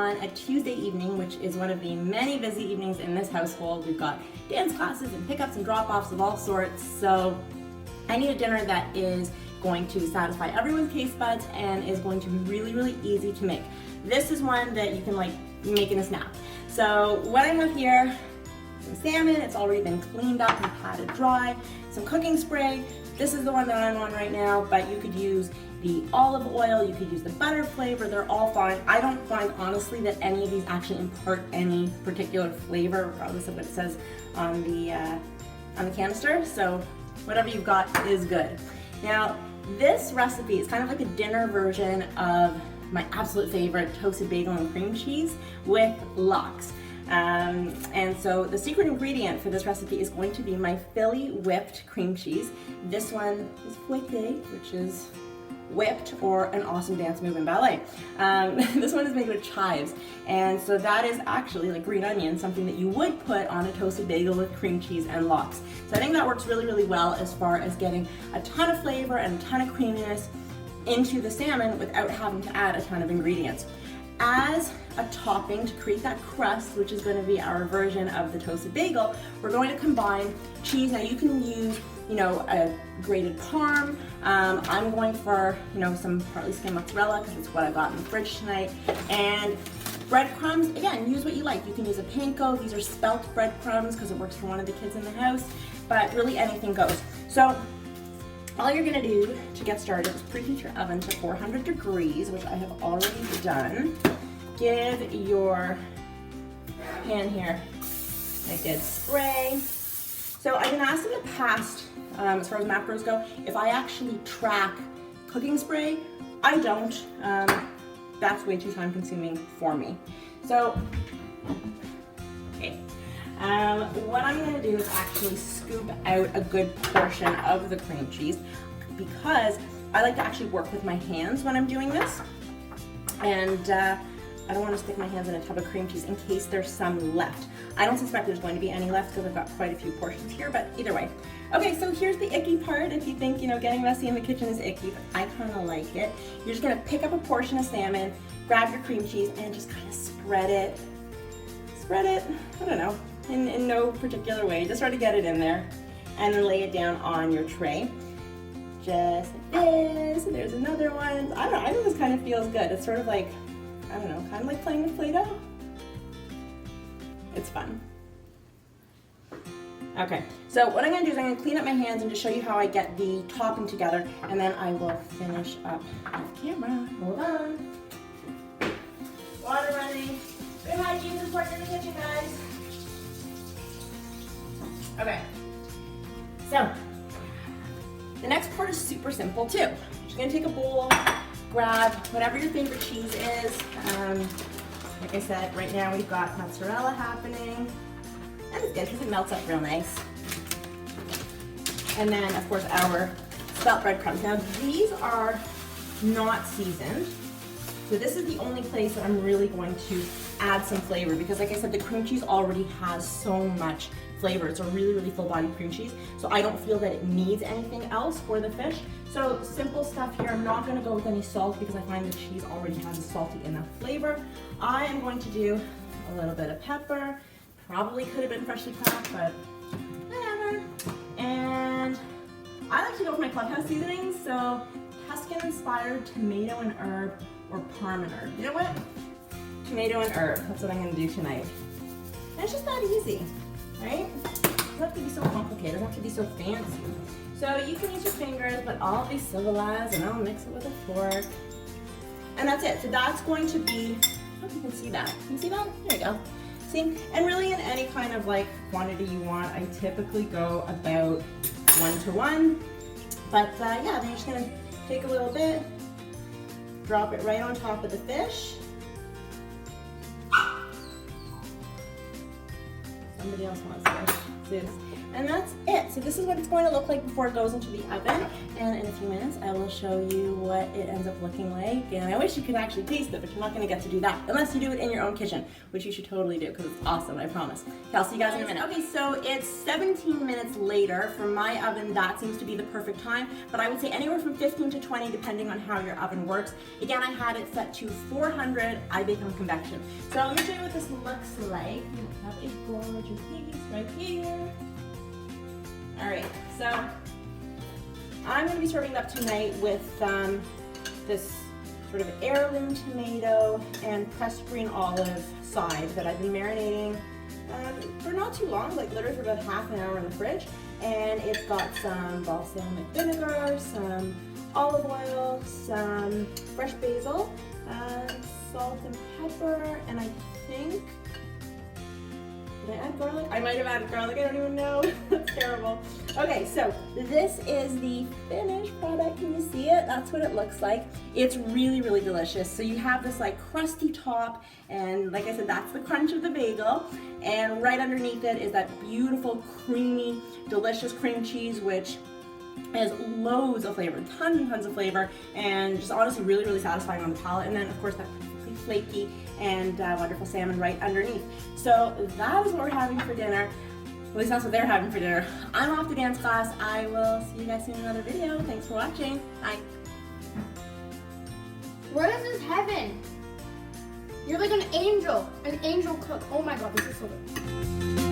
on a Tuesday evening, which is one of the many busy evenings in this household. We've got dance classes and pickups and drop-offs of all sorts, so I need a dinner that is going to satisfy everyone's taste buds and is going to be really, really easy to make. This is one that you can like make in a snap. So what I have here, some salmon, it's already been cleaned up and patted dry, some cooking spray. This is the one that I'm on right now, but you could use the olive oil, you could use the butter flavor, they're all fine. I don't find honestly that any of these actually impart any particular flavor, regardless of what it says on the canister, so whatever you've got is good. Now, this recipe is kind of like a dinner version of my absolute favorite toasted bagel and cream cheese with lox. And so the secret ingredient for this recipe is going to be my Philly whipped cream cheese. This one is fouetté, which is whipped, or an awesome dance move in ballet. This one is made with chives, and so that is actually like green onion, something that you would put on a toasted bagel with cream cheese and lox. So I think that works really, really well as far as getting a ton of flavor and a ton of creaminess into the salmon without having to add a ton of ingredients. As a topping to create that crust, which is going to be our version of the toasted bagel, we're going to combine cheese. Now you can use, a grated Parm. I'm going for, some partly skim mozzarella because it's what I've got in the fridge tonight. And breadcrumbs, again, use what you like. You can use a panko. These are spelt breadcrumbs because it works for one of the kids in the house, but really anything goes. So all you're gonna do to get started is preheat your oven to 400 degrees, which I have already done. Give your pan here a good spray. So I've been asked in the past, as far as macros go, if I actually track cooking spray. I don't. That's way too time consuming for me. So, okay. What I'm going to do is actually scoop out a good portion of the cream cheese because I like to actually work with my hands when I'm doing this, and I don't want to stick my hands in a tub of cream cheese in case there's some left. I don't suspect there's going to be any left because I've got quite a few portions here, but either way. Okay, so here's the icky part. If you think, getting messy in the kitchen is icky, but I kind of like it. You're just going to pick up a portion of salmon, grab your cream cheese, and just kind of spread it, I don't know, in no particular way. Just try to get it in there and then lay it down on your tray. Just like this. And there's another one. I don't know, I think this kind of feels good. It's sort of like, I don't know, kind of like playing with Play-Doh. It's fun. Okay, so what I'm gonna do is I'm gonna clean up my hands and just show you how I get the topping together, and then I will finish up off camera. Hold on. Water running. Good hygiene is important in the kitchen, guys. Okay, so the next part is super simple too. You're just gonna take a bowl, grab whatever your favorite cheese is. Like I said, right now we've got mozzarella happening. And it's good because it melts up real nice. And then, of course, our spelt breadcrumbs. Now, these are not seasoned. So this is the only place that I'm really going to add some flavor because, like I said, the cream cheese already has so much flavor. It's a really, really full-bodied cream cheese. So I don't feel that it needs anything else for the fish. So simple stuff here. I'm not going to go with any salt because I find the cheese already has a salty enough flavor. I am going to do a little bit of pepper. Probably could have been freshly cracked, but whatever. And I like to go with my Clubhouse seasonings, so Tuscan-inspired tomato and herb or parm and herb. You know what? Tomato and herb. That's what I'm going to do tonight. And it's just that easy, right? It doesn't have to be so complicated. It doesn't have to be so fancy. So you can use your fingers, but I'll be civilized and I'll mix it with a fork. And that's it. So that's going to be, I hope you can see that. Can you see that? There you go. See? And really in any kind of like quantity you want, I typically go about 1 to 1. But yeah, then you're just gonna take a little bit, drop it right on top of the fish. Somebody else wants this. And that's it. So this is what it's going to look like before it goes into the oven. And in a few minutes, I will show you what it ends up looking like. And I wish you could actually taste it, but you're not going to get to do that unless you do it in your own kitchen, which you should totally do because it's awesome, I promise. Okay, I'll see you guys in a minute. Okay, so it's 17 minutes later. For my oven, that seems to be the perfect time, but I would say anywhere from 15 to 20 depending on how your oven works. Again, I had it set to 400. I bake on convection. So let me show you what this looks like. We have a gorgeous piece right here. All right, so I'm going to be serving it up tonight with this sort of heirloom tomato and pressed green olive side that I've been marinating for not too long, like literally for about half an hour in the fridge. And it's got some balsamic vinegar, some olive oil, some fresh basil, salt and pepper, and I think, did I add garlic? I might have added garlic, I don't even know. That's terrible. Okay, so this is the finished product. Can you see it? That's what it looks like. It's really, really delicious. So you have this like crusty top, and like I said, that's the crunch of the bagel. And right underneath it is that beautiful, creamy, delicious cream cheese, which has loads of flavor, tons and tons of flavor, and just honestly really, really satisfying on the palate. And then of course that flaky and wonderful salmon right underneath. So that is what we're having for dinner. At least that's what they're having for dinner. I'm off to dance class. I will see you guys soon in another video. Thanks for watching. Bye. What is this heaven? You're like an angel cook. Oh my god, this is so good.